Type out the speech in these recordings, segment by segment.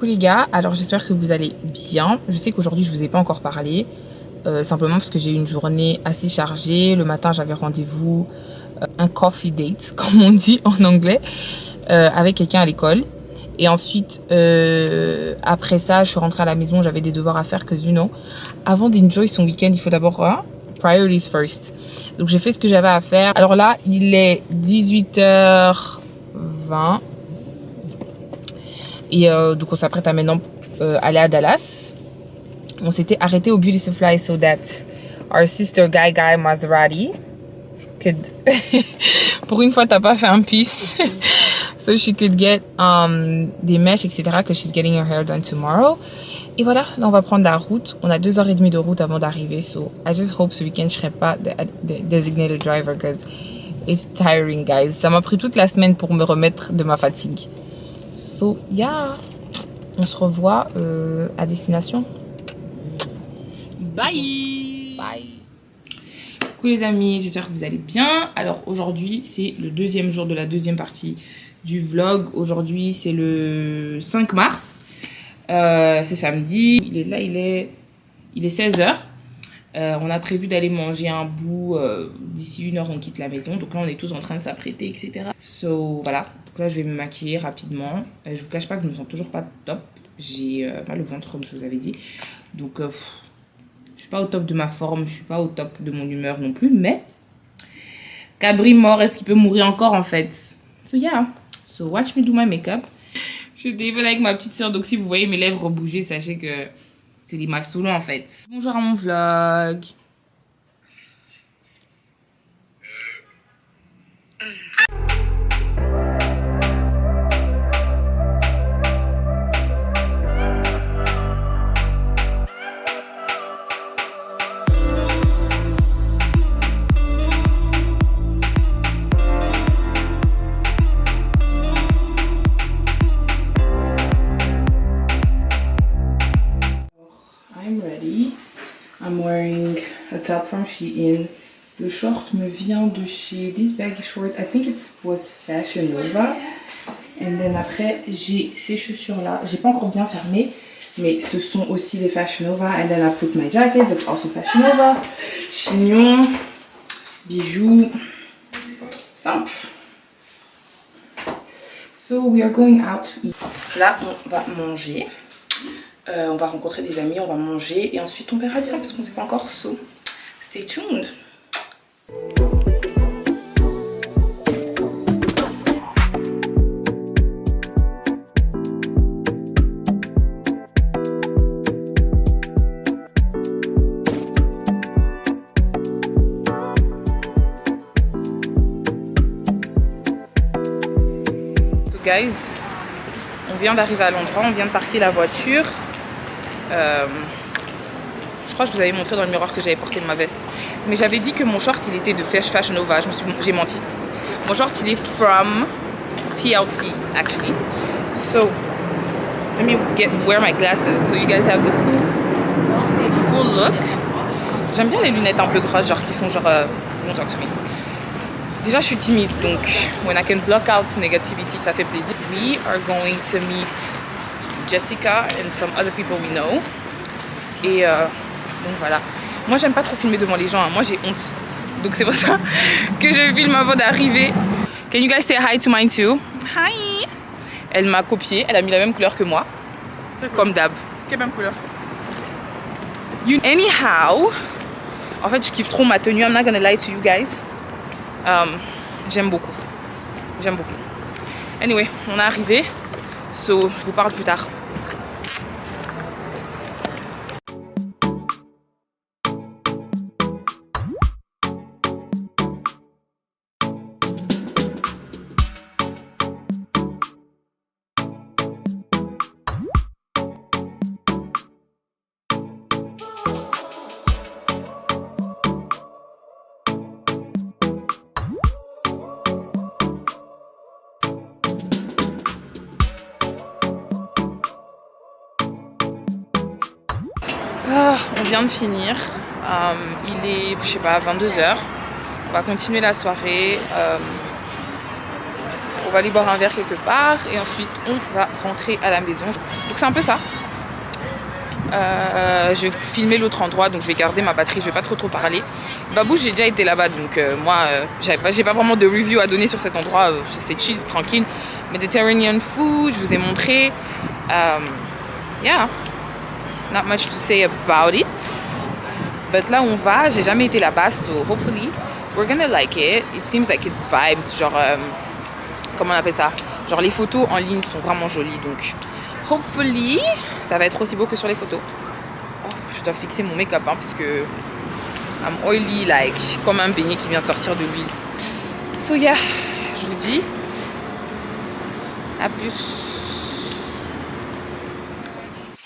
les gars, alors j'espère que vous allez bien. Je sais qu'aujourd'hui je vous ai pas encore parlé, simplement parce que j'ai eu une journée assez chargée. Le matin j'avais rendez-vous, un coffee date comme on dit en anglais, avec quelqu'un à l'école. Et ensuite, après ça, je suis rentrée à la maison, j'avais des devoirs à faire, que you know. Avant d'enjoy son week-end, il faut d'abord priorities first. Donc j'ai fait ce que j'avais à faire. Alors là, il est 18h20. Et donc on s'apprête à maintenant aller à Dallas. On s'était arrêté au Beautiful Fly so that our sister Guy Maserati could pour une fois t'as pas fait un piece so she could get des mèches etc, que she's getting her hair done tomorrow. Et voilà, là on va prendre la route. On a 2h30 de route avant d'arriver, so I just hope ce week-end je serai pas the designated driver because it's tiring guys. Ça m'a pris toute la semaine pour me remettre de ma fatigue. So yeah, on se revoit à destination. Bye. Bye. Coucou les amis, j'espère que vous allez bien. Alors aujourd'hui c'est le deuxième jour de la deuxième partie du vlog. Aujourd'hui c'est le 5 mars. C'est samedi. Il est là, il est 16h. On a prévu d'aller manger un bout. D'ici 1h on quitte la maison. Donc là on est tous en train de s'apprêter, etc. So voilà. Donc là je vais me maquiller rapidement. Je vous cache pas que je me sens toujours pas top. J'ai mal au ventre comme je vous avais dit. Donc je suis pas au top de ma forme. Je suis pas au top de mon humeur non plus. Mais Cabri mort, est-ce qu'il peut mourir encore en fait? So yeah. So watch me do my makeup. Je dévole avec ma petite soeur, donc si vous voyez mes lèvres bouger, sachez que c'est les massoulons en fait. Bonjour à mon vlog. I'm wearing a top from Shein. Le short me vient de chez This Baggy Short. I think it was Fashion Nova. And then après, j'ai ces chaussures là. J'ai pas encore bien fermé, mais ce sont aussi les Fashion Nova. And then I put my jacket, that's also Fashion Nova. Chignon, bijoux, simple. So we are going out to eat. Là, on va manger. On va rencontrer des amis, on va manger et ensuite on verra bien parce qu'on ne sait pas encore. So, stay tuned. So guys, on vient d'arriver à l'endroit, on vient de parquer la voiture. Je crois que je vous avais montré dans le miroir que j'avais porté ma veste, mais j'avais dit que mon short il était de Fashion Nova. J'ai menti. Mon short il est from PLT actually. So let me wear my glasses so you guys have the full look. J'aime bien les lunettes un peu grosses, genre qui font genre don't talk to me. Déjà je suis timide, donc when I can block out negativity ça fait plaisir. We are going to meet Jessica and some other people we know. Et donc voilà. Moi j'aime pas trop filmer devant les gens, hein. Moi j'ai honte. Donc c'est pour ça que je filme avant d'arriver. Can you guys say hi to mine too? Hi. Elle m'a copié, elle a mis la même couleur que moi. Comme d'hab. Quelle même couleur? Anyhow, en fait je kiffe trop ma tenue. I'm not gonna lie to you guys. J'aime beaucoup. J'aime beaucoup. Anyway, on est arrivé. So, je vous parle plus tard. On vient de finir, il est, je sais pas, 22h. On va continuer la soirée, on va aller boire un verre quelque part et ensuite on va rentrer à la maison. Donc c'est un peu ça. Je vais filmer l'autre endroit, donc je vais garder ma batterie, je vais pas trop parler. Babouche, j'ai déjà été là-bas, donc moi, j'ai pas vraiment de review à donner sur cet endroit. C'est chill, c'est tranquille. Mediterranean food, je vous ai montré. Yeah, not much to say about it. But là, on va, j'ai jamais été là-bas, so hopefully, we're gonna like it. It seems like it's vibes, genre, comment on appelle ça? Genre, les photos en ligne sont vraiment jolies, donc hopefully, ça va être aussi beau que sur les photos. Oh, je dois fixer mon make-up, hein, parce que I'm oily, like, comme un beignet qui vient de sortir de l'huile. So yeah, je vous dis, à plus.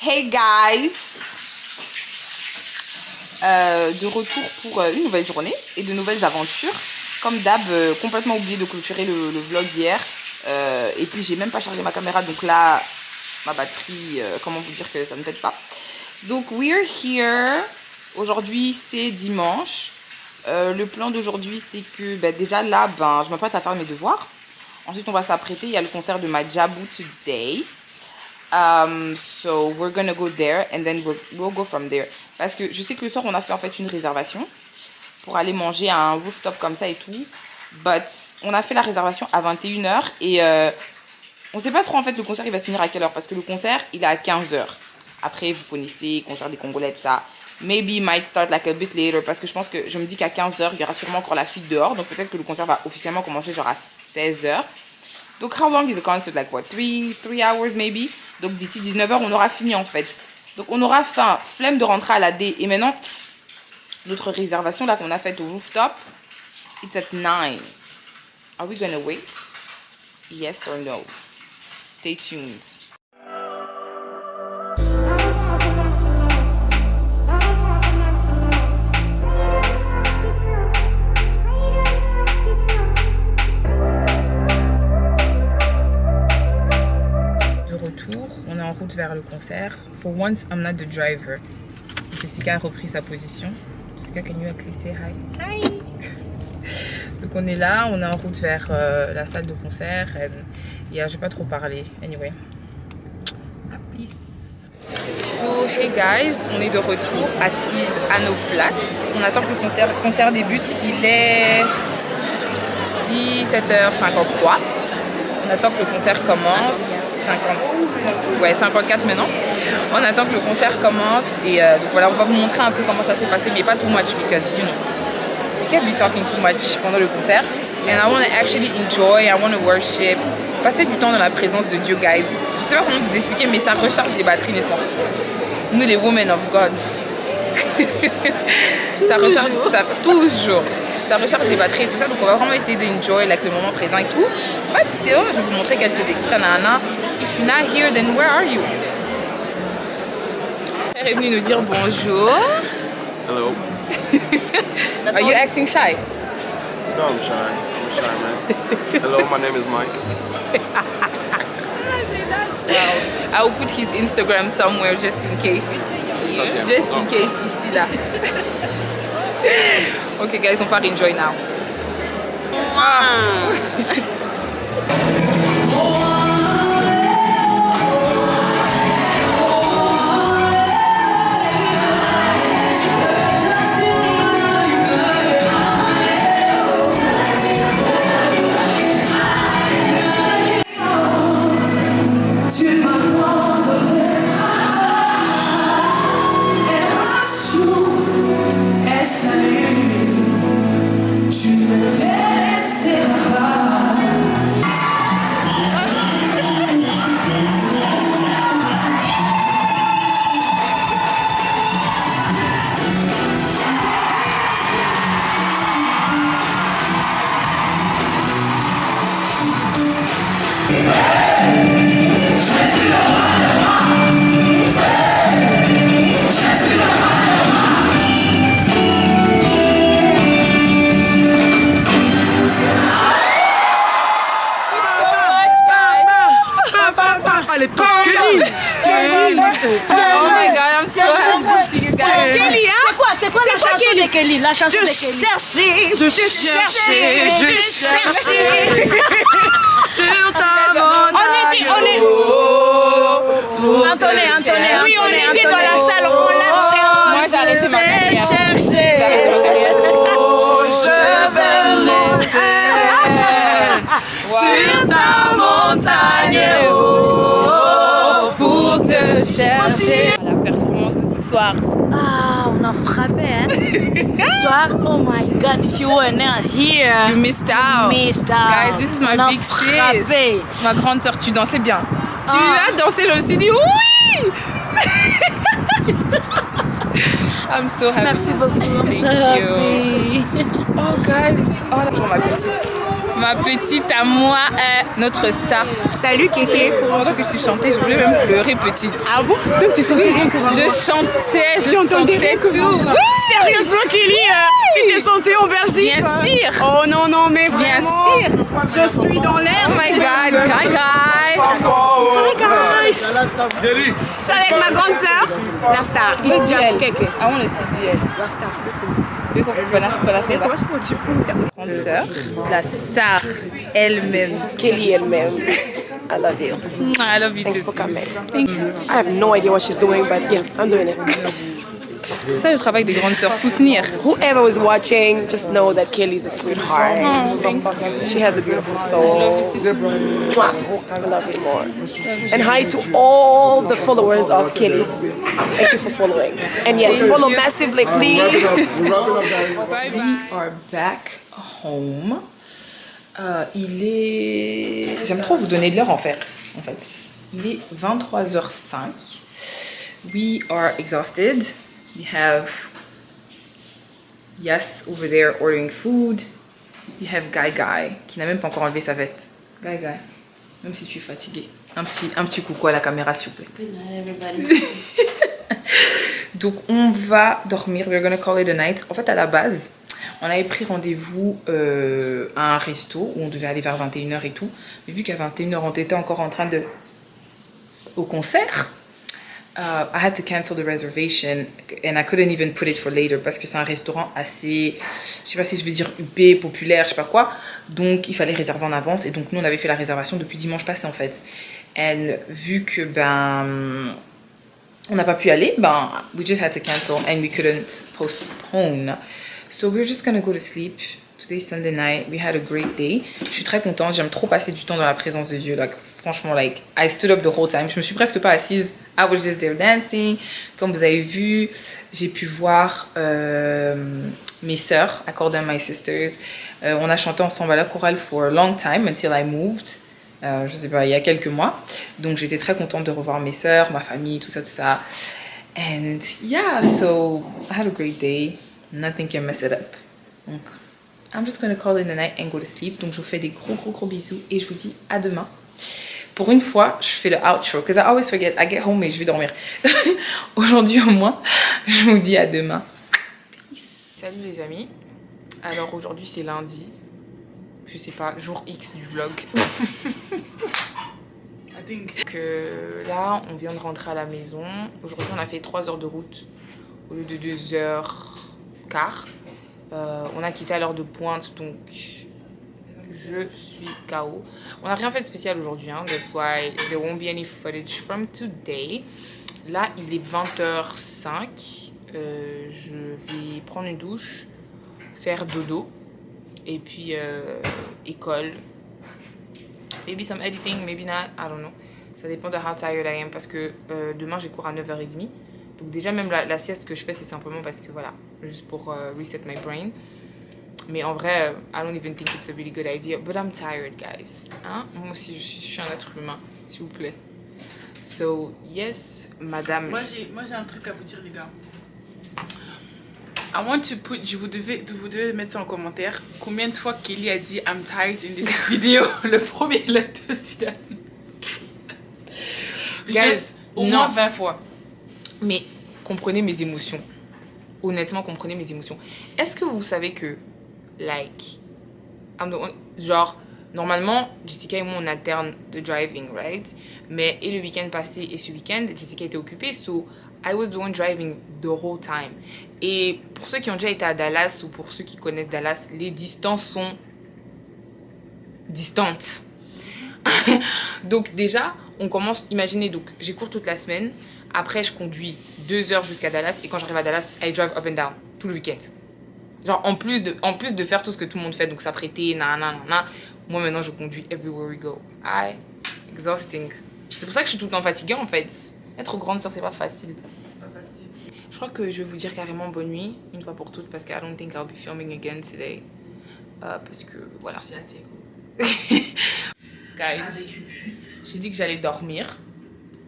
Hey guys! De retour pour une nouvelle journée et de nouvelles aventures. Comme d'hab, complètement oublié de clôturer le vlog hier. Et puis j'ai même pas chargé ma caméra, donc là ma batterie, comment vous dire que ça ne t'aide pas. Donc we're here. Aujourd'hui c'est dimanche. Le plan d'aujourd'hui c'est que déjà là je m'apprête à faire mes devoirs. Ensuite on va s'apprêter, il y a le concert de Madjabou today. So we're gonna go there and then we'll go from there. Parce que je sais que le soir on a fait en fait une réservation pour aller manger à un rooftop comme ça et tout. But on a fait la réservation à 21h et on sait pas trop en fait le concert il va se finir à quelle heure. Parce que le concert il est à 15h. Après vous connaissez, concert des Congolais tout ça. Maybe might start like a bit later. Parce que je me dis qu'à 15h il y aura sûrement encore la file dehors. Donc peut-être que le concert va officiellement commencer genre à 16h. Donc how long is the concert? Like what? 3 hours maybe? Donc d'ici 19h on aura fini en fait. Donc on aura faim, flemme de rentrer à la D. Et maintenant, notre réservation là qu'on a faite au rooftop, it's at 9. Are we gonna wait? Yes or no? Stay tuned. En route vers le concert. For once, I'm not the driver. Jessica a repris sa position. Jessica, can you actually say hi? Hi! Donc on est là, on est en route vers la salle de concert. Et je vais pas trop parler. Anyway. Peace. So, hey guys, on est de retour assises à nos places. On attend que le concert débute. Il est 17h53. On attend que le concert commence. 54 maintenant. On attend que le concert commence et donc voilà, on va vous montrer un peu comment ça s'est passé, mais pas too much because you know you can't be talking too much pendant le concert. And I want to actually enjoy, I want to worship, passer du temps dans la présence de Dieu, guys. Je sais pas comment vous expliquer, mais ça recharge les batteries, n'est-ce pas? Nous les women of God. Ça recharge, toujours. Ça recharge les batteries et tout ça, donc on va vraiment essayer de enjoy like, le moment présent et tout. But still, je vais vous montrer quelques extraits. If you're not here, then where are you? Elle est venue nous dire bonjour. Hello. Are you acting shy? No, I'm shy. I'm a shy man. Hello, my name is Mike. Wow. I will put his Instagram somewhere just in case. Just in case, ici là. Okay guys, on part enjoy now. Oh my God, I'm so happy to see you guys. Kelly, hein? C'est quoi la chanson de Kelly? La chanson de Kelly. Je cherchais sur ta montagne. On est Sur ta montagne haute pour te chercher. La performance de ce soir. Ah, on a frappé, hein. Ce soir, oh my God, if you were not here. You missed out. Missed out. Guys, this is my big sis. Ma grande sœur, tu dansais bien. Tu as dansé, je me suis dit oui. I'm so happy. Merci beaucoup. Thank you. Oh guys, oh bonjour ma petite à moi, notre star. Salut Kessie. Pendant que tu chantais, je voulais même pleurer petite. Ah bon? Donc tu chantais rien que moi. Je chantais tout. Sérieusement Kelly, tu t'es sentie en Belgique? Bien sûr. Oh non non mais Bien vraiment. sûr. Je suis dans l'air. Oh my God, hi guys. Hi guys. Je suis avec ma grande sœur, la star. It just keke. I want to see DL. La star. Grande sœur, la star elle-même. Kelly elle-même. I love you. I love you Thanks too. for coming. Thank you. I have no idea what she's doing, but yeah, I'm doing it. C'est ça le travail des grandes sœurs, soutenir. Whoever is watching, just know that Kelly's a sweetheart. She has a beautiful soul. Mwah. I love you more. And hi to all the followers of Kelly. Thank you for following. And yes, follow massively, please. We are back home. Il est... J'aime trop vous donner de l'heure en fait. Il est 23h05. We are exhausted. We have Yas over there ordering food. We have Guy qui n'a même pas encore enlevé sa veste. Guy, même si tu es fatigué. Un petit coucou à la caméra s'il vous plaît. Good night, everybody. Donc on va dormir. We're gonna call it a night. En fait à la base, on avait pris rendez-vous à un resto où on devait aller vers 21h et tout. Mais vu qu'à 21h on était encore en train de... au concert, I had to cancel the reservation and I couldn't even put it for later parce que c'est un restaurant assez, je sais pas si je vais dire huppé, populaire, je sais pas quoi. Donc il fallait réserver en avance et donc nous on avait fait la réservation depuis dimanche passé en fait. Et vu que on n'a pas pu aller, we just had to cancel and we couldn't postpone. So we're just gonna go to sleep. Today's Sunday night. We had a great day. Je suis très contente. J'aime trop passer du temps dans la présence de Dieu. Like, franchement, like, I stood up the whole time. Je me suis presque pas assise. I was just there dancing. Comme vous avez vu, j'ai pu voir mes sœurs, According My Sisters. On a chanté ensemble à la chorale for a long time until I moved. Je sais pas, il y a quelques mois. Donc, j'étais très contente de revoir mes sœurs, ma famille, tout ça. And yeah, so I had a great day. Nothing can mess it up. Donc, I'm just gonna call it a night and go to sleep. Donc je vous fais des gros bisous et je vous dis à demain. Pour une fois, je fais le outro because I always forget. I get home et je vais dormir. Aujourd'hui au moins, je vous dis à demain. Peace. Salut les amis. Alors aujourd'hui c'est lundi. Je sais pas, jour X du vlog. Que là, on vient de rentrer à la maison. Aujourd'hui on a fait 3 heures de route au lieu de 2h15. On a quitté à l'heure de pointe, donc je suis KO. On n'a rien fait de spécial aujourd'hui, hein. That's why there won't be any footage from today. Là, il est 20h05. Je vais prendre une douche, faire dodo, et puis école. Maybe some editing, maybe not, I don't know. Ça dépend de how tired I am, parce que demain, j'ai cours à 9h30. Donc déjà, même la sieste que je fais, c'est simplement parce que, voilà, juste pour reset my brain. Mais en vrai, I don't even think it's a really good idea. But I'm tired, guys. Hein? Moi aussi, je suis un être humain, s'il vous plaît. So, yes, madame. Moi, j'ai un truc à vous dire, les gars. Vous devez mettre ça en commentaire. Combien de fois Kelly a dit I'm tired in this video? Le premier et le deuxième. Guys, au moins 20 fois. Mais comprenez mes émotions. Honnêtement, comprenez mes émotions. Est-ce que vous savez que, like, genre, normalement, Jessica et moi, on alterne de driving, right? Mais et le week-end passé et ce week-end, Jessica était occupée, so I was the one driving the whole time. Et pour ceux qui ont déjà été à Dallas ou pour ceux qui connaissent Dallas, les distances sont distantes. Donc déjà, on commence, imaginez, donc j'ai cours toute la semaine. Après, je conduis 2 heures jusqu'à Dallas. Et quand j'arrive à Dallas, I drive up and down tout le week-end. Genre, en plus de faire tout ce que tout le monde fait, donc s'apprêter, Moi, maintenant, je conduis everywhere we go. Exhausting. C'est pour ça que je suis tout le temps fatiguée, en fait. Être grande sœur, c'est pas facile. C'est pas facile. Je crois que je vais vous dire carrément bonne nuit, une fois pour toutes, parce que I don't think I'll be filming again today. Parce que, voilà. Guys, j'ai dit que j'allais dormir.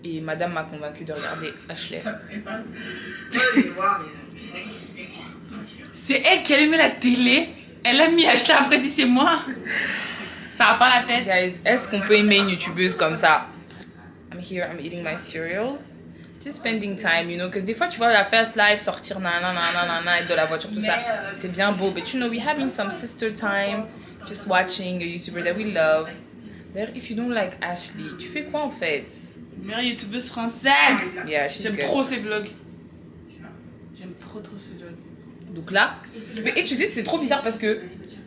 Et madame m'a convaincue de regarder Ashley. C'est elle qui a allumé la télé. Elle a mis Ashley après dit c'est moi. Ça a pas la tête. Guys, est-ce qu'on peut aimer une youtubeuse comme ça? I'm here, I'm eating my cereals. Just spending time, you know, because des fois tu vois la first live sortir nanana, être de la voiture, tout ça. C'est bien beau, but you know, we having some sister time, just watching a YouTuber that we love. D'ailleurs, if you don't like Ashley, tu fais quoi en fait? Meilleure youtubeuse française. Yeah, she's J'aime good. trop ses vlogs. J'aime trop ses vlogs. Donc là, et tu sais, c'est trop bizarre parce que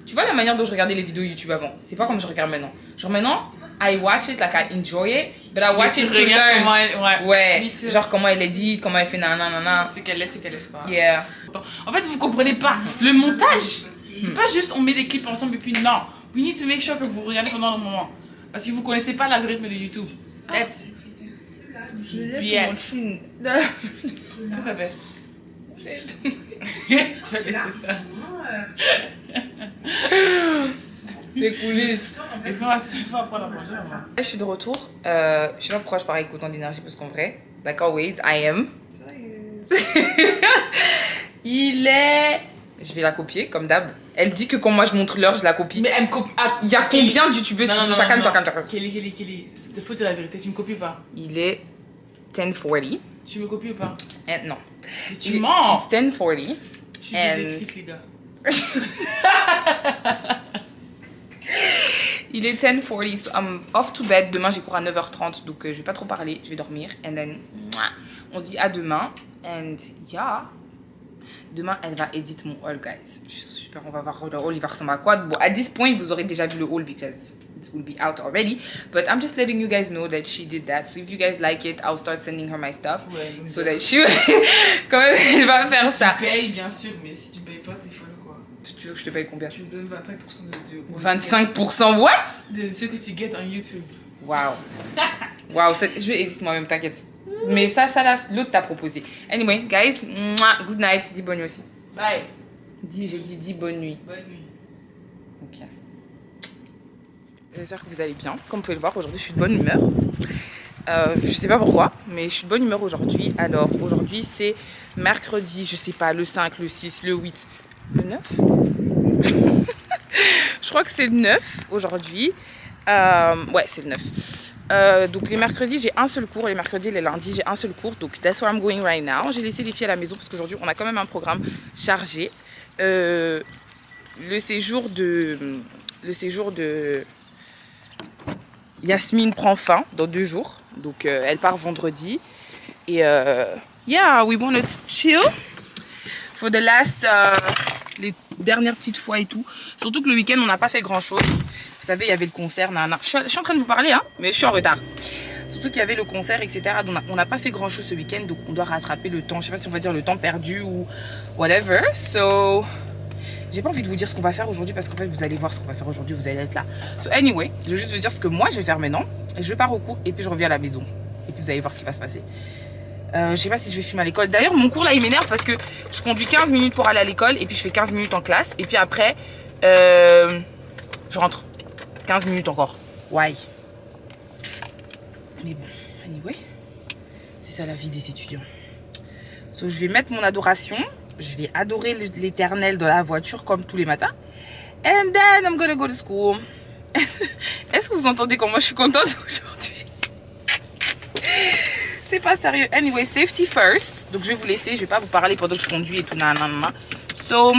tu vois la manière dont je regardais les vidéos YouTube avant. C'est pas comme je regarde maintenant. Genre maintenant, I watch it like I enjoy it, but I watch it to learn. Comment elle, Ouais, genre comment elle édite, comment elle fait nanana. Ce qu'elle laisse pas. Yeah. En fait, vous comprenez pas. Le montage, c'est pas juste on met des clips ensemble et puis non. We need to make sure que vous regardez pendant le moment. Parce que vous connaissez pas l'algorithme de YouTube. That's BS. Qu'est-ce que ça fait? Tu as laissé ça. Les coulisses. Il faut apprendre à manger. Je suis de retour. Je sais pas pourquoi je parle avec autant d'énergie parce qu'en vrai, like always, I am. Il est. Je vais la copier comme d'hab. Elle dit que quand moi je montre l'heure, je la copie. Mais elle me copie. Il y a combien de youtubeuses qui font ça? Calme-toi. Kelly. C'était faux de la vérité. Tu me copies ou pas? Il est 10:40. Tu me copies ou pas? Non. Mais tu mens. It's 10:40. Je suis dyslexique, les gars. Il est 10:40, so I'm off to bed. Demain j'ai cours à 9h30, donc je vais pas trop parler, je vais dormir. And then, on se dit à demain. And yeah, demain elle va edit mon haul, guys. Je suis super, on va voir le haul, il va ressembler à quoi. Bon, at this point, vous aurez déjà vu le haul because it will be out already. But I'm just letting you guys know that she did that. So if you guys like it, I'll start sending her my stuff. Ouais, so that she comment elle va faire ça. Tu payes, bien sûr, mais si tu payes pas, t'es folle quoi. Tu veux que je te paye combien? Tu me donnes 25% de 25%, what? de ce que tu gets en YouTube. Waouh. Waouh, je vais éditer moi-même, t'inquiète. Mais ça là, l'autre t'a proposé. Anyway, guys, good night. Dis bonne nuit aussi. Bye. J'ai dit bonne nuit. Bonne nuit. Ok. J'espère que vous allez bien. Comme vous pouvez le voir, aujourd'hui, je suis de bonne humeur. Je sais pas pourquoi, mais je suis de bonne humeur aujourd'hui. Alors, aujourd'hui, c'est mercredi, je sais pas, le 5, le 6, le 8, le 9 je crois que c'est le 9 aujourd'hui. Ouais, c'est le 9. Donc les mercredis j'ai un seul cours, les mercredis et les lundis j'ai un seul cours, donc that's where I'm going right now. J'ai laissé les filles à la maison parce qu'aujourd'hui on a quand même un programme chargé. Le séjour de Yasmine prend fin dans 2 jours, donc elle part vendredi et yeah, we want to chill for the last les dernières petites fois et tout. Surtout que le week-end on n'a pas fait grand chose. Vous savez, il y avait le concert, je suis en train de vous parler, hein, mais je suis en retard. Surtout qu'il y avait le concert, etc. Donc on n'a pas fait grand chose ce week-end, donc on doit rattraper le temps. Je sais pas si on va dire le temps perdu ou whatever. So, j'ai pas envie de vous dire ce qu'on va faire aujourd'hui parce qu'en fait, vous allez voir ce qu'on va faire aujourd'hui, vous allez être là. So, anyway, je vais juste vous dire ce que moi je vais faire maintenant. Je pars au cours et puis je reviens à la maison. Et puis vous allez voir ce qui va se passer. Je sais pas si je vais filmer à l'école. D'ailleurs, mon cours là, il m'énerve parce que je conduis 15 minutes pour aller à l'école et puis je fais 15 minutes en classe. Et puis après, je rentre. 15 minutes encore. Why? Mais bon, anyway, c'est ça la vie des étudiants. So, je vais mettre mon adoration. Je vais adorer l'éternel dans la voiture comme tous les matins. And then I'm gonna go to school. Est-ce que vous entendez comment je suis contente aujourd'hui? C'est pas sérieux. Anyway, safety first. Donc je vais vous laisser. Je vais pas vous parler pendant que je conduis et tout. Nanana. So,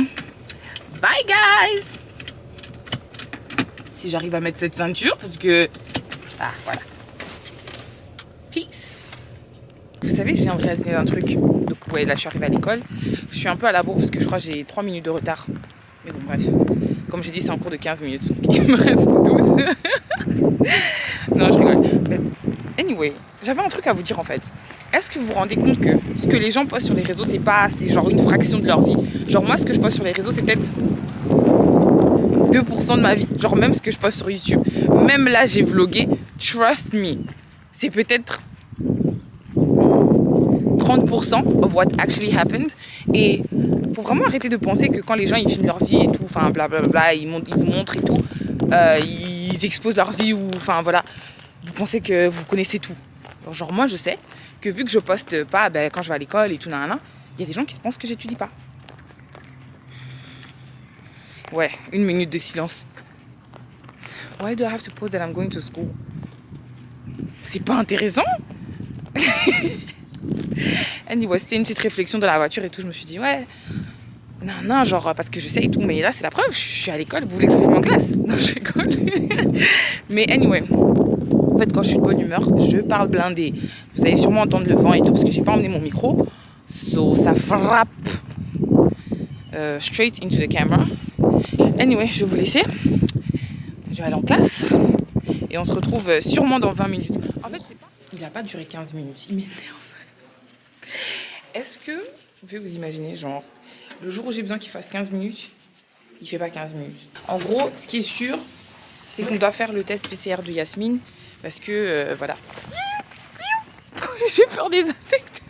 bye guys. Si j'arrive à mettre cette ceinture parce que... Ah, voilà. Peace. Vous savez, je viens de réaliser un truc. Donc, ouais, là, je suis arrivée à l'école. Je suis un peu à la bourre parce que je crois que j'ai 3 minutes de retard. Mais bon, bref. Comme j'ai dit, c'est un cours de 15 minutes. Il me reste 12. Non, je rigole. Mais anyway, j'avais un truc à vous dire en fait. Est-ce que vous vous rendez compte que ce que les gens postent sur les réseaux, c'est genre une fraction de leur vie? Genre, moi, ce que je poste sur les réseaux, c'est peut-être 2% de ma vie. Genre même ce que je poste sur YouTube. Même là, j'ai vlogué. Trust me. C'est peut-être 30% of what actually happened. Et faut vraiment arrêter de penser que quand les gens ils filment leur vie et tout, enfin blablabla, ils vous montrent et tout, ils exposent leur vie ou enfin voilà, vous pensez que vous connaissez tout. Genre moi je sais que vu que je poste pas quand je vais à l'école et tout, il y a des gens qui se pensent que j'étudie pas. Ouais, 1 minute de silence. Why do I have to post that I'm going to school? C'est pas intéressant? Anyway, c'était une petite réflexion dans la voiture et tout. Je me suis dit, ouais, non, genre, parce que je sais et tout. Mais là, c'est la preuve. Je suis à l'école. Vous voulez que je filme en classe? Non, je rigole. Mais anyway, en fait, quand je suis de bonne humeur, je parle blindé. Vous allez sûrement entendre le vent et tout parce que j'ai pas emmené mon micro. So, ça frappe straight into the camera. Anyway, je vais vous laisser. Je vais aller en classe. Et on se retrouve sûrement dans 20 minutes. En fait, il a pas duré 15 minutes. Il m'énerve. Est-ce que vous pouvez vous imaginer, genre, le jour où j'ai besoin qu'il fasse 15 minutes, il fait pas 15 minutes. En gros, ce qui est sûr, c'est qu'on doit faire le test PCR de Yasmine. Parce que, voilà. J'ai peur des insectes.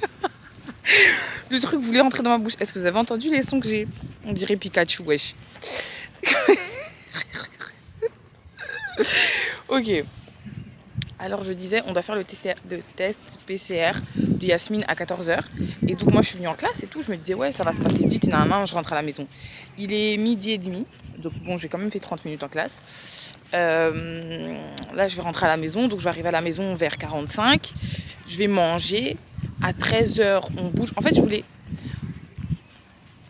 Le truc voulait rentrer dans ma bouche. Est-ce que vous avez entendu les sons que j'ai? On dirait Pikachu, wesh. Ok. Alors je disais, on doit faire le test PCR de Yasmine à 14h. Et donc moi je suis venue en classe et tout. Je me disais, ouais, ça va se passer vite. Et je rentre à la maison. Il est 12h30. Donc bon, j'ai quand même fait 30 minutes en classe. Là, je vais rentrer à la maison. Donc je vais arriver à la maison vers 45. Je vais manger. À 13h, on bouge. En fait, je voulais...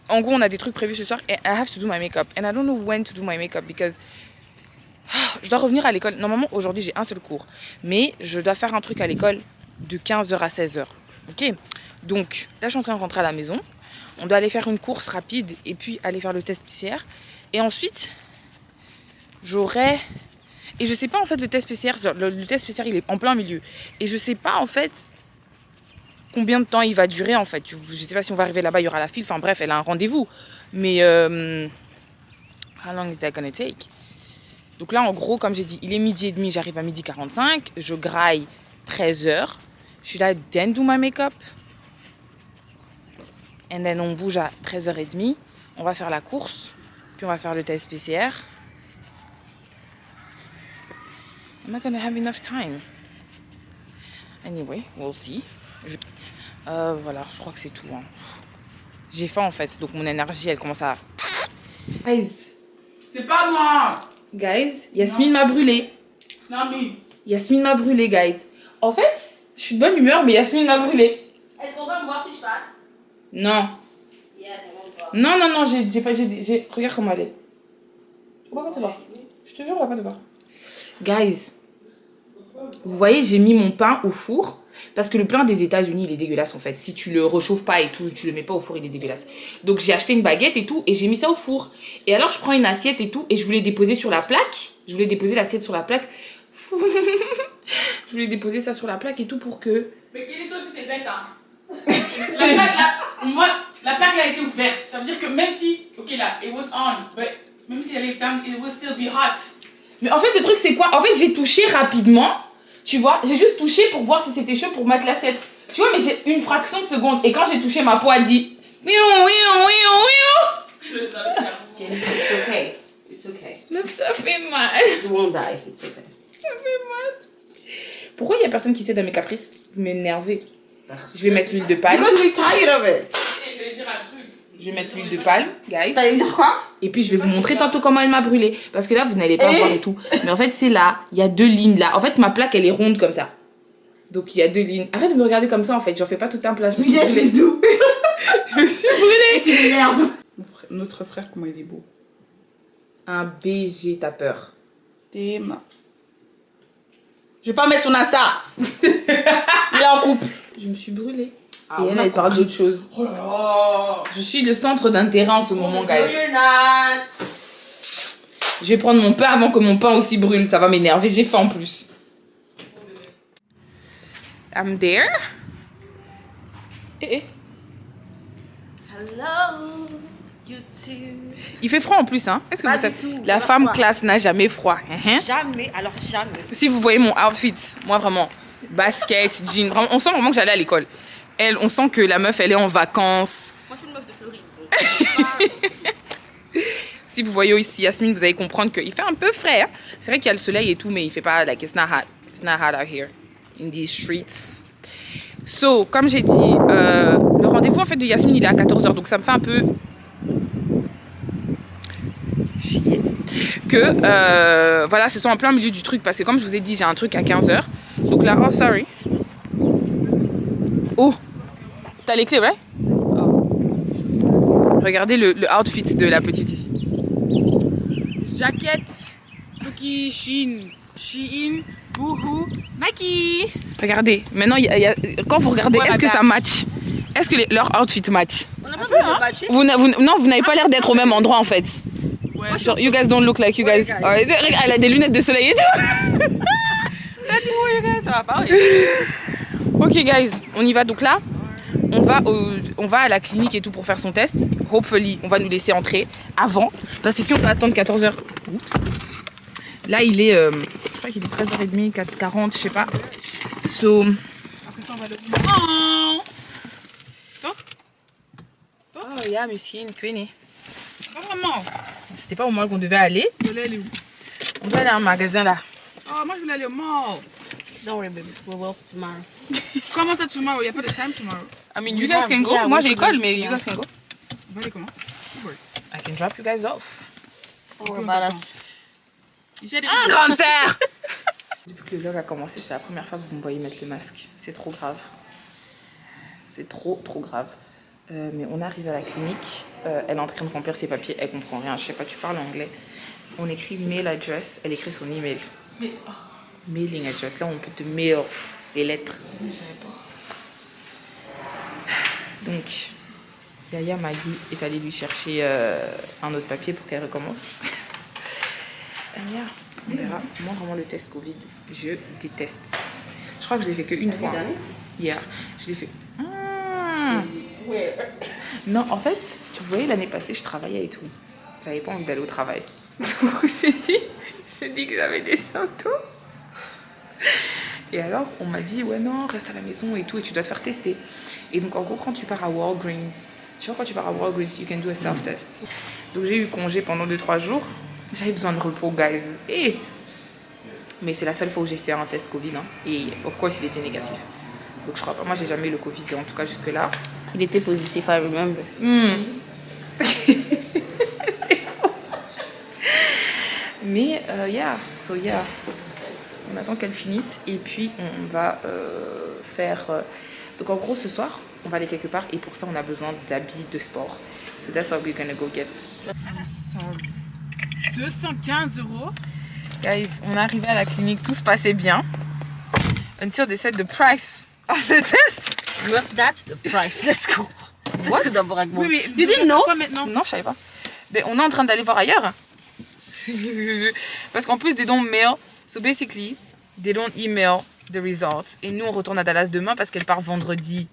En gros, on a des trucs prévus ce soir. Et I have to do my makeup. And I don't know when to do my makeup because... Je dois revenir à l'école. Normalement, aujourd'hui, j'ai un seul cours. Mais je dois faire un truc à l'école de 15h à 16h. Ok? Donc, là, je suis en train de rentrer à la maison. On doit aller faire une course rapide et puis aller faire le test PCR. Et ensuite, j'aurai... Et je sais pas, en fait, le test PCR, le test PCR, il est en plein milieu. Et je sais pas, en fait, combien de temps il va durer, en fait. Je sais pas si on va arriver là-bas, il y aura la file. Enfin, bref, elle a un rendez-vous. Mais, how long is that gonna take? Donc là, en gros, comme j'ai dit, il est 12h30, j'arrive à 12h45. Je graille 13h. Should I then do my makeup? And then on bouge à 13h30. On va faire la course. Puis on va faire le test PCR. Am I gonna have enough time? Anyway, we'll see. Voilà, je crois que c'est tout. Hein. J'ai faim en fait, donc mon énergie, elle commence à... Guys. C'est pas moi. Guys, Yasmine m'a brûlé. Yasmine m'a brûlé, guys. En fait, je suis de bonne humeur, mais Yasmine m'a brûlé. Est-ce qu'on va me voir si je passe? Non. Yes, on va me voir. Non, j'ai pas... Regarde comment elle est. On va pas te voir. Je te jure, on va pas te voir. Guys, vous voyez, j'ai mis mon pain au four. Parce que le pain des États-Unis, il est dégueulasse en fait. Si tu le réchauffes pas et tout, tu le mets pas au four, il est dégueulasse. Donc j'ai acheté une baguette et tout et j'ai mis ça au four. Et alors je prends une assiette et tout et je voulais déposer sur la plaque. Je voulais déposer l'assiette sur la plaque. Je voulais déposer ça sur la plaque et tout pour que... Mais Kelly, toi c'était bête hein. La plaque a été ouverte. Ça veut dire que même si, ok là, it was on, but même si elle est éteinte, it will still be hot. Mais en fait le truc c'est quoi? En fait j'ai touché rapidement. Tu vois, j'ai juste touché pour voir si c'était chaud pour mettre l'assiette. Tu vois, mais j'ai une fraction de seconde. Et quand j'ai touché, ma peau a dit... Dans le cerveau. It's okay. It's okay. Meuf, ça fait mal. You won't die. It's okay. Ça fait mal. Pourquoi il y a personne qui cède à mes caprices? Vous m'énervez. Je vais mettre l'huile de palme. Because we're tired of it. Je vais dire un truc. Je vais mettre l'huile de palme, guys. T'allais dire quoi? Et puis je vais vous montrer tantôt comment elle m'a brûlé. Parce que là, vous n'allez pas voir et tout. Mais en fait, c'est là. Il y a 2 lignes là. En fait, ma plaque, elle est ronde comme ça. Donc il y a 2 lignes. Arrête de me regarder comme ça en fait. J'en fais pas tout un plat. Je me suis brûlée. Je me suis brûlée. Et tu m'énerves. Notre frère, comment il est beau. Un BG, t'as peur. Théma. Je vais pas mettre son Insta. Il est en couple. Je me suis brûlée. Ah, et elle parle d'autre chose. Oh là là. Je suis le centre d'intérêt en ce moment, No, guys. you're not. Je vais prendre mon pain avant que mon pain aussi brûle. Ça va m'énerver. J'ai faim en plus. I'm there. Eh. Hello. Il fait froid en plus, hein. Est-ce que Pas vous savez? du tout, La pas femme froid. classe n'a jamais froid. Jamais, alors jamais. Si vous voyez mon outfit, moi vraiment, basket, jean, vraiment, on sent vraiment que j'allais à l'école. Elle, on sent que la meuf, elle est en vacances. Moi, je suis une meuf de Floride. Si vous voyez ici Yasmine, vous allez comprendre qu'il fait un peu frais. Hein. C'est vrai qu'il y a le soleil et tout, mais il fait pas, like, it's not hot. It's not hot out here, in these streets. So, comme j'ai dit, le rendez-vous en fait de Yasmine, il est à 14h, donc ça me fait un peu chier que, voilà, ce soit en plein milieu du truc, parce que comme je vous ai dit, j'ai un truc à 15h. Donc là, oh, sorry. Oh, t'as les clés, ouais? Oh. Regardez le outfit de la petite ici. Jaquette, Suki, Shein, Boohoo, Maki. Regardez, maintenant, quand vous regardez, est-ce que ça match? Est-ce que leur outfit match? On n'a pas besoin de matcher. Non, vous n'avez pas l'air d'être au même endroit en fait. Ouais, Genre, you guys don't look like you guys. guys. Oh, regarde, elle a des lunettes de soleil et tout. ça va pas. Ok, guys, on y va. Donc là, on va à la clinique et tout pour faire son test. Hopefully, on va nous laisser entrer avant. Parce que si on peut attendre 14h. Oups. Là, il est. Je crois qu'il est 13h30, 4h40, je sais pas. So. Après ça, on va le. Oh! Oh, yeah, Miskine, Queenie. Pas vraiment. C'était pas au mall qu'on devait aller. Je voulais aller où? On doit aller à un magasin là. Oh, moi je voulais aller au mall. Don't worry, baby. We will tomorrow. Comment ça tomorrow? Il n'y a pas de time tomorrow. I mean, you guys can go. Moi, j'ai école, mais you guys can go. On va aller comment? I can drop you guys off. Don't worry about us. Ici, il y a des Grande sœur. Depuis que le vlog a commencé, c'est la première fois que vous me voyez mettre le masque. C'est trop grave. C'est trop grave. Mais on arrive à la clinique. Elle est en train de remplir ses papiers. Elle comprend rien. Je sais pas, tu parles anglais. On écrit mail address. Elle écrit son email. Mais, Mailing address. Là, on peut te mail les lettres. je savais pas. Donc, Yaya Maggie est allée lui chercher un autre papier pour qu'elle recommence. Anya, on verra. Moi, vraiment, le test Covid, je déteste. Je crois que je l'ai fait qu'une fois. Hier, je l'ai fait. Non, en fait, tu voyais, l'année passée, je travaillais et tout. J'avais pas envie d'aller au travail. Donc, j'ai dit que j'avais des symptômes. Et alors, on m'a dit, ouais, non, reste à la maison et tout, et tu dois te faire tester. Et donc, en gros, quand tu pars à Walgreens, tu vois, quand tu pars à Walgreens, you can do a self-test. Donc, j'ai eu congé pendant 2-3 jours. J'avais besoin de repos, guys. Mais c'est la seule fois où j'ai fait un test Covid. Hein. Et, of course, il était négatif. Donc, je crois pas. Moi, j'ai jamais eu le Covid, en tout cas, jusque-là. Il était positif, I remember. C'est faux. Mais, so yeah. On attend qu'elle finisse et puis on va faire... Donc en gros ce soir, on va aller quelque part et pour ça on a besoin d'habits de sport. So that's what we're gonna go get. 215 €. Guys, on est arrivé à la clinique, tout se passait bien. Until they said the price of the test. That's the price. Let's go. What? Est-ce que d'abord avec moi? Oui, mais You didn't know? quoi maintenant? Non, je savais pas. Mais on est en train d'aller voir ailleurs. Parce qu'en plus they don't mail. So basically, they don't email the results. Et nous, on retourne à Dallas demain parce qu'elle part vendredi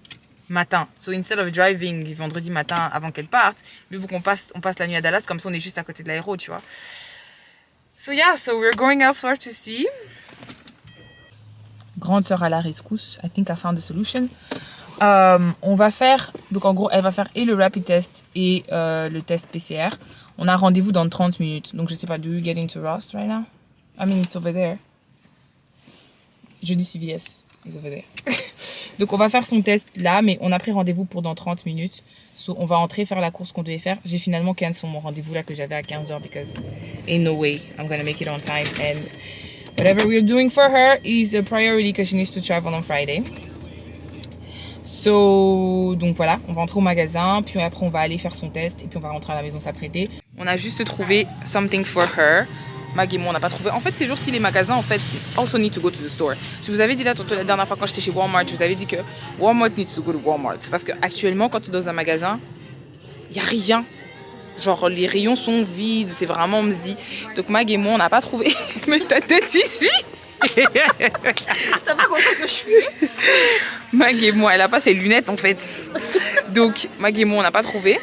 matin. So instead of driving vendredi matin avant qu'elle parte, mieux vaut qu'on passe la nuit à Dallas, comme ça on est juste à côté de l'aéro, tu vois. So yeah, so we're going elsewhere to see. Grande sœur à la rescousse. I think I found the solution. On va faire, donc en gros, elle va faire et le rapid test et le test PCR. On a rendez-vous dans 30 minutes. Donc je sais pas, do you get into Ross right now? I mean, it's over there. Je dis CVS. It's over there. Donc, on va faire son test là, mais on a pris rendez-vous pour dans 30 minutes. So, on va entrer faire la course qu'on devait faire. J'ai finalement cancel mon rendez-vous là que j'avais à 15h because ain't no way I'm gonna make it on time. And whatever we're doing for her is a priority because she needs to travel on Friday. So, donc voilà, on va entrer au magasin, puis après on va aller faire son test et puis on va rentrer à la maison s'apprêter. On a juste trouvé something for her. Mag et moi, on n'a pas trouvé. En fait, ces jours-ci, les magasins, en fait, also need to go to the store. Je vous avais dit là, tantôt, la dernière fois quand j'étais chez Walmart, je vous avais dit que Walmart needs to go to Walmart. Parce qu'actuellement, quand tu es dans un magasin, il n'y a rien. Genre, les rayons sont vides, c'est vraiment mzi. Donc, Mag et moi, on n'a pas trouvé. Mais ta tête ici. T'as pas compris que je suis? Mag et moi, elle a pas ses lunettes, en fait. Donc, Mag et moi, on n'a pas trouvé.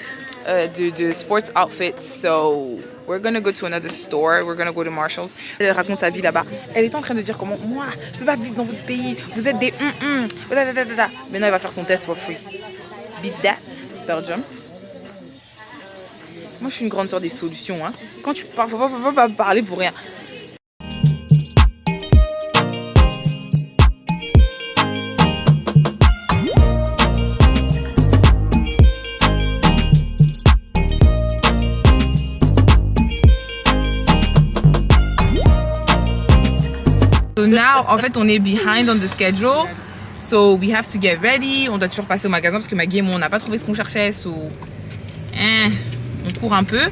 de sports outfits. So we're gonna go to another store. We're gonna go to Marshalls. Elle raconte sa vie là-bas. Elle est en train de dire comment moi, je peux pas vivre dans votre pays. Vous êtes des Maintenant, elle va faire son test for free. Beat that, Belgium. Moi, je suis une grande sœur des solutions. Hein. Quand tu parles, faut pas parler pour rien. So now, en fait, on est behind on the schedule. So we have to get ready. On doit toujours passer au magasin parce que Maggie et moi, on n'a pas trouvé ce qu'on cherchait. So, on court un peu.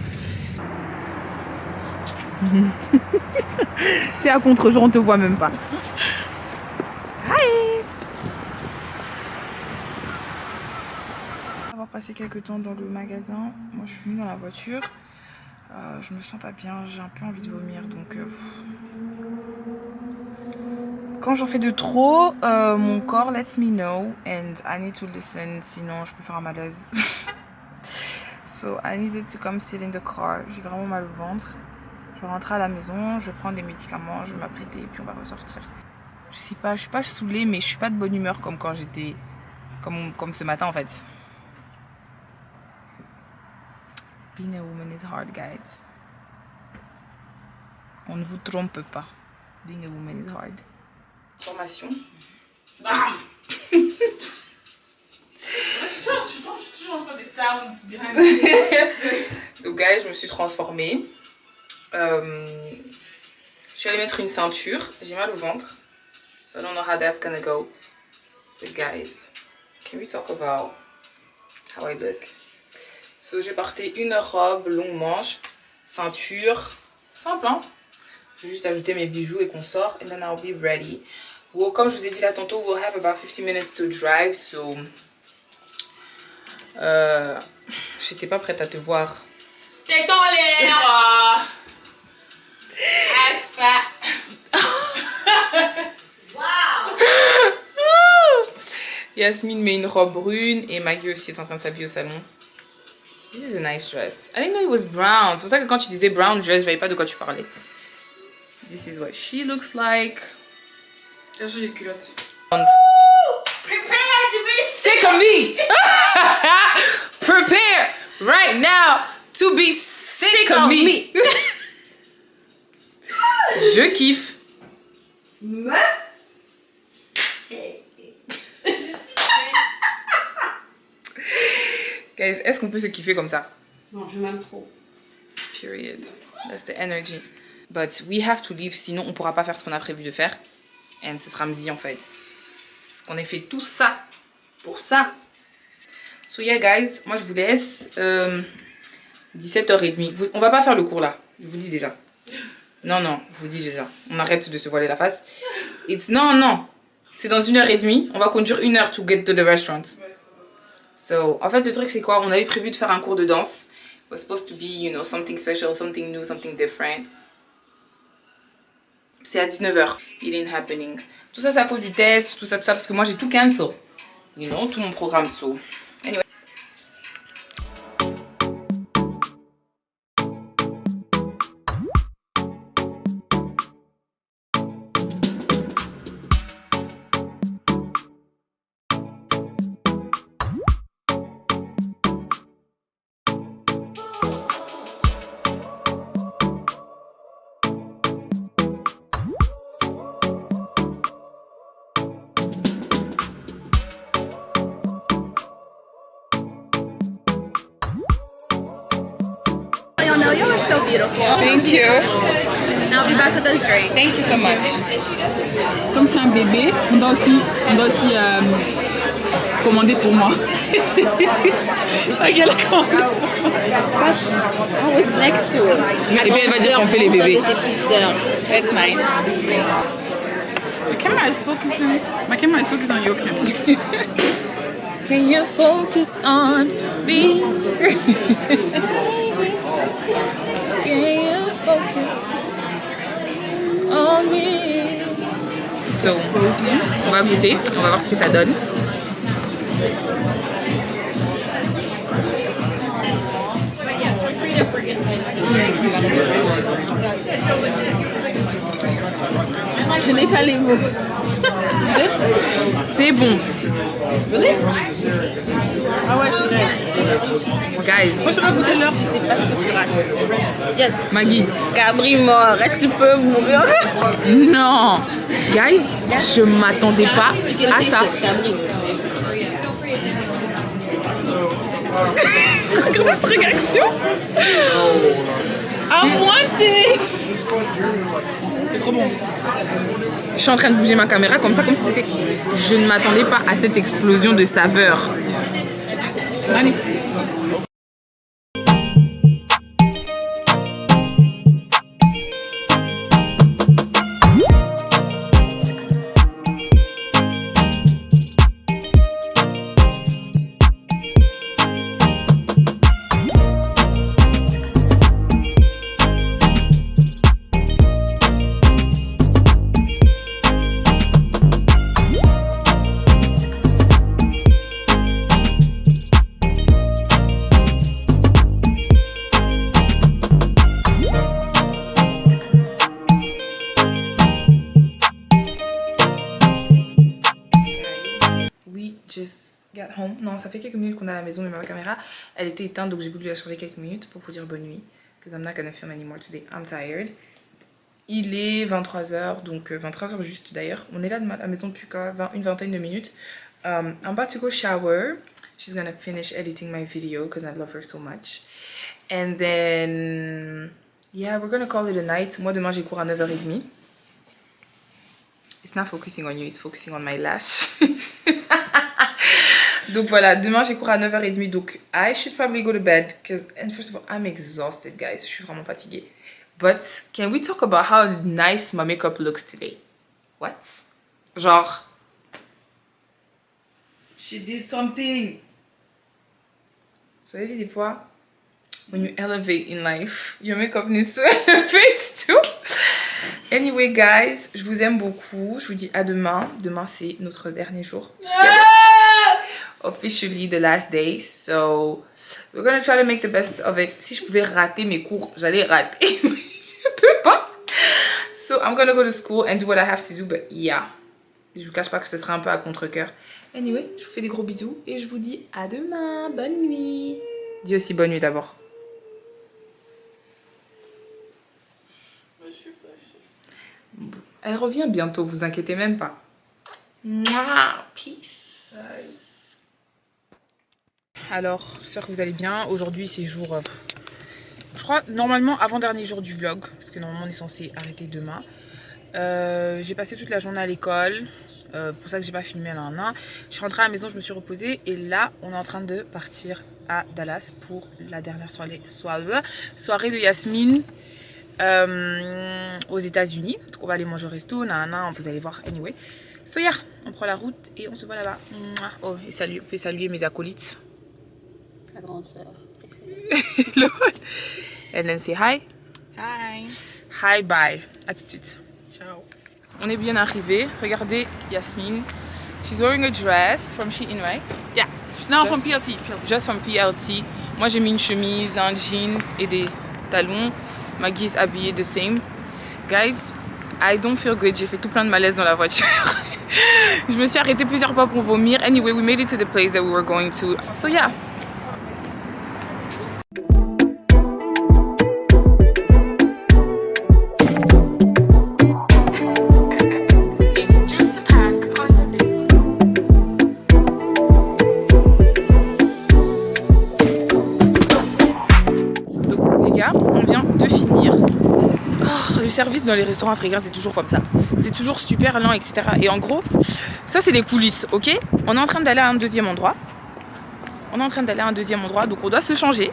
T'es à contre-jour, on te voit même pas. Hi! Avoir passé quelques temps dans le magasin, moi je suis venue dans la voiture. Je me sens pas bien, j'ai un peu envie de vomir donc. Quand j'en fais de trop, mon corps lets me know and I need to listen, sinon je peux faire un malaise. So I needed to come sit in the car. J'ai vraiment mal au ventre. Je vais rentrer à la maison, je vais prendre des médicaments, je vais m'apprêter et puis on va ressortir. Je sais pas, je suis pas saoulée mais je suis pas de bonne humeur comme quand j'étais... Comme ce matin en fait. Being a woman is hard, guys. On ne vous trompe pas. Being a woman is hard. Formation. Je suis toujours en train des sounds behind me. Donc, guys, je me suis transformée. Je suis allée mettre une ceinture. J'ai mal au ventre. So I don't know how that's gonna go. But guys, can we talk about how I look? So j'ai porté une robe longue manche, ceinture, simple hein. Je vais juste ajouter mes bijoux et qu'on sort. And then I'll be ready. Well, comme je vous ai dit là tantôt, we'll have about 50 minutes to drive. So j'étais pas prête à te voir. T'es en l'air. Ass fat. Wow! Yasmine met une robe brune et Maggie aussi est en train de s'habiller au salon. This is a nice dress. I didn't know it was brown. C'est pour ça que quand tu disais brown dress, je savais pas de quoi tu parlais. This is what she looks like. J'ai les culottes. Prepare to be Sick of me! Prepare right now to be sick of me. Je kiffe. Guys, est-ce qu'on peut se kiffer comme ça? Non, je m'aime trop. Period. That's the energy. But we have to leave, sinon on pourra pas faire ce qu'on a prévu de faire. Et ce sera midi en fait. Qu'on ait fait tout ça pour ça. So yeah guys, moi je vous laisse. 17h30. On va pas faire le cours là. Je vous dis déjà. Non, je vous dis déjà. On arrête de se voiler la face. Non. C'est dans 1h30. On va conduire 1 heure to get to the restaurant. So, en fait, le truc, c'est quoi? On avait prévu de faire un cours de danse. It was supposed to be, you know, something special, something new, something different. C'est à 19h. It ain't happening. Tout ça, c'est à cause du test, tout ça, parce que moi, j'ai tout cancel. You know, tout mon programme, so. Anyway. You are so beautiful. Thank you. And I'll be back with those drinks. Thank you so much. Comme c'est un bébé, on doit aussi commander pour moi. Regarde la commande. I was next to it. Et puis elle va dire qu'on fait les bébés. It's nice. My camera is focused on your camera. Can you focus on me? Can you focus on me? So, on va goûter, on va voir ce que ça donne. Je n'ai pas les mots. C'est bon. Ah ouais, c'est vrai. Guys. Moi, je vais goûter l'heure, tu sais pas ce que tu rates. Yes. Maggie. Cabri mort, est-ce qu'il peut mourir? Non. Guys, je m'attendais pas à ça. Cabri. Regarde cette réaction. À moitié. C'est trop bon. Je suis en train de bouger ma caméra comme ça, comme si c'était... Je ne m'attendais pas à cette explosion de saveurs. Magnifique. Just got home. Non, ça fait quelques minutes qu'on est à la maison, mais ma caméra, elle était éteinte, donc j'ai voulu la charger quelques minutes pour vous dire bonne nuit. Because I'm not gonna film anymore today. I'm tired. Il est 23h, donc 23h juste d'ailleurs. On est là à la maison depuis une vingtaine de minutes. I'm about to go shower. She's gonna finish editing my video because I love her so much. And then, yeah, we're gonna call it a night. Moi, demain, j'ai cours à 9h30. It's not focusing on you, it's focusing on my lash. Donc voilà, demain j'ai cours à 9h30, donc I should probably go to bed because, and first of all, I'm exhausted, guys. Je suis vraiment fatiguée. But can we talk about how nice my makeup looks today? What? Genre, She did something. vous savez des fois, when you elevate in life, your makeup needs to elevate too. Anyway, guys, je vous aime beaucoup. Je vous dis à demain. Demain, c'est notre dernier jour. Officially the last day. So, we're gonna try to make the best of it. Si je pouvais rater mes cours, j'allais rater. Mais je peux pas. So, I'm gonna go to school and do what I have to do. But yeah. Je vous cache pas que ce sera un peu à contre-cœur. Anyway, je vous fais des gros bisous. Et je vous dis à demain. Bonne nuit. Dis aussi bonne nuit d'abord. Elle revient bientôt, vous inquiétez même pas. Mouah, peace. Alors, j'espère que vous allez bien. Aujourd'hui, c'est jour... je crois, normalement, avant-dernier jour du vlog. Parce que normalement, on est censé arrêter demain. J'ai passé toute la journée à l'école. Pour ça que j'ai pas filmé un. Je suis rentrée à la maison, je me suis reposée. Et là, on est en train de partir à Dallas pour la dernière soirée de Yasmine. Aux États-Unis. Donc on va aller manger au resto, vous allez voir. Anyway, so yeah, on prend la route et on se voit là-bas. Oh, et salut, vous pouvez saluer mes acolytes. Ta grande sœur. And then say hi. Hi. Hi, bye. À tout de suite. Ciao. On est bien arrivé. Regardez Yasmine. She's wearing a dress from Shein, right? Yeah. No, Just- from PLT. Just from PLT. Moi j'ai mis une chemise, un jean et des talons. Maggie est habillée the same. Guys, I don't feel good. J'ai fait tout plein de malaise dans la voiture. Je me suis arrêtée plusieurs fois pour vomir. Anyway, we made it to the place that we were going to. So yeah. Service dans les restaurants africains, c'est toujours comme ça. C'est toujours super lent, etc. Et en gros, ça c'est les coulisses, ok? On est en train d'aller à un deuxième endroit. Donc on doit se changer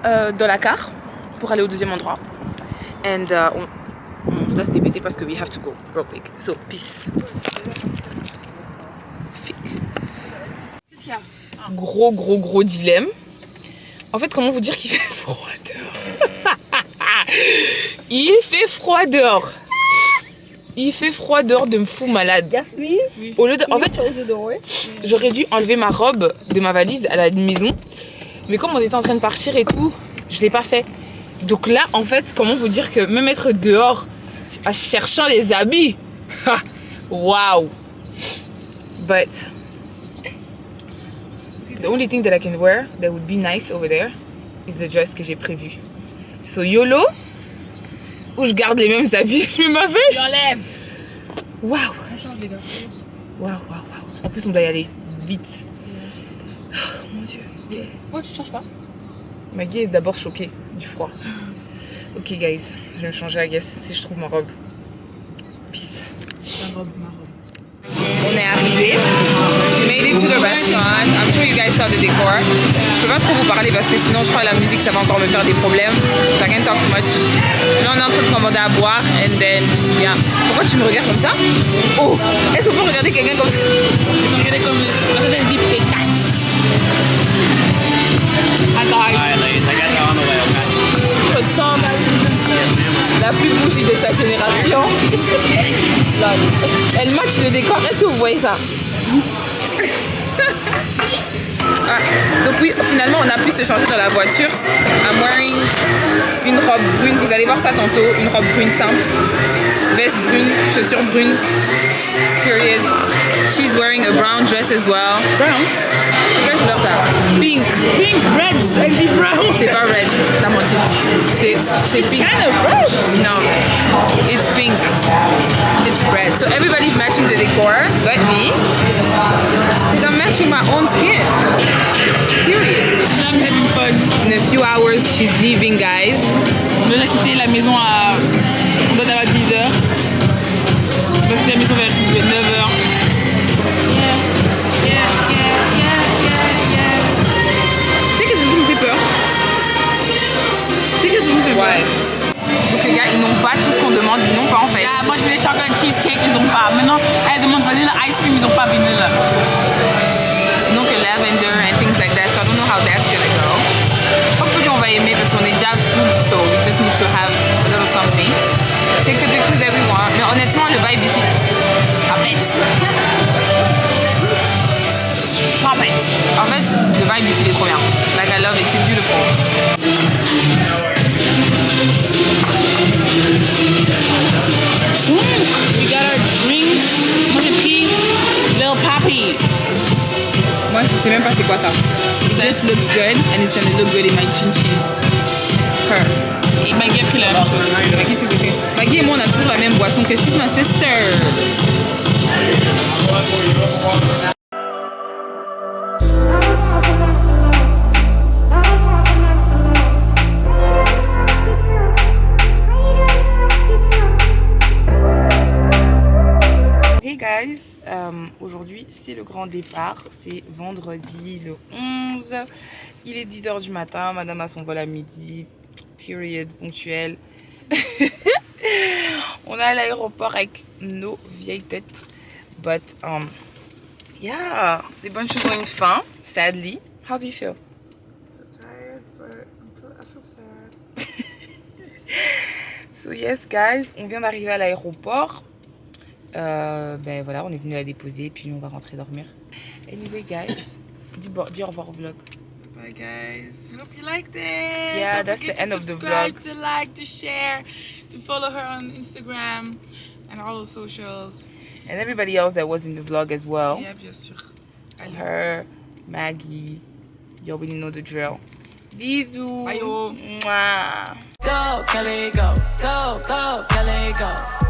dans la car pour aller au deuxième endroit. And on doit se dépêter parce que we have to go real quick. So, peace. Qu'est-ce qu'il y a? Gros dilemme. En fait, comment vous dire qu'il fait froid dehors? Il fait froid dehors. De me fou malade. Yasmine, Au lieu de, en fait, close the door. j'aurais dû enlever ma robe de ma valise à la maison. Mais comme on était en train de partir et tout, je l'ai pas fait. Donc là, en fait, comment vous dire que même être dehors en cherchant les habits, wow. But the only thing that I can wear that would be nice over there is the dress que j'ai prévu. So YOLO, ou je garde les mêmes habits, je mets ma veste. J'enlève. Waouh. On change les gars. Waouh. En plus, on doit y aller vite. Oh, mon Dieu. Okay. Pourquoi tu changes pas? Maggie est d'abord choquée du froid. Ok, guys, je vais me changer, I guess, si je trouve ma robe. Peace. Ma robe. On est arrivé. We made it to the restaurant. I'm sure you guys saw the decor. Je peux pas trop vous parler parce que sinon je crois que la musique ça va encore me faire des problèmes. So I can't talk too much. Là on est en train de commander à boire and then yeah. Pourquoi tu me regardes comme ça? Oh, est-ce qu'on peut regarder quelqu'un comme ça? Je peux regarder comme la dit pétasse. Alright, ladies, I got you on the way, okay? Je sens la plus bougie de sa génération. Elle match le décor. Est-ce que vous voyez ça? Ah, donc oui, finalement on a pu se changer dans la voiture. I'm wearing une robe brune, vous allez voir ça tantôt, une robe brune simple, veste brune, chaussures brunes, period. She's wearing a brown dress as well. Brown? C'est quelle couleur ça? Pink. Pink, red, elle dit brown. C'est pas red, t'as menti. C'est pink. Kind of red. No, it's pink. It's red. So everybody's matching the decor, but me. Because I'm matching my own skin. Period. I'm having fun. In a few hours, she's leaving, guys. On doit quitter la maison à... On doit avoir 10h. On doit quitter la maison vers 9h. Tu sais qu'est-ce que ça me fait peur? Tu sais qu'est-ce que ça me fait peur? Ouais. Donc les gars, ils n'ont pas tout ce qu'on demande, ils n'ont pas en fait. Yeah, moi je voulais chocolate cheesecake, ils ont pas. Maintenant, elle demande vanilla ice cream, ils ont pas vanilla. Ils n'ont que lavender and things like that, so I don't know how that's gonna go. Hopefully on va aimer parce qu'on est déjà full, so we just need to have a little something. Take the pictures that we want. Mais honnêtement, le vibe ici, Shop it. en fait, le vibe ici il est trop bien. Like I love it, c'est beautiful. We got our drink. Moi j'ai pris Lil Papi. Moi je sais même pas c'est quoi ça. It just looks good and it's gonna look good in my chin chin. Her. Et Maggie a pris la même chose. Maggie, tu goûtes. Maggie et moi on a toujours la même boisson que she's my sister. Hey guys, aujourd'hui c'est le grand départ, c'est vendredi le 11, il est 10h du matin, madame a son vol à midi, period, ponctuel. On est à l'aéroport avec nos vieilles têtes, but yeah, les bonnes choses ont une fin, sadly. How do you feel? I'm tired, but I feel sad. So yes guys, on vient d'arriver à l'aéroport. Ben voilà, on est venu la déposer, puis on va rentrer dormir. Anyway, guys, dis au revoir au vlog. Bye guys. I hope you liked it. Yeah, Don't that's forget the end to of the subscribe, vlog. To like, to share, to follow her on Instagram and all the socials. And everybody else that was in the vlog as well. Yeah, bien sûr. So her, Maggie, you already know the drill. Bisous. Bye. Mwah. Go, Kelly, go. Go, go, Kelly, go.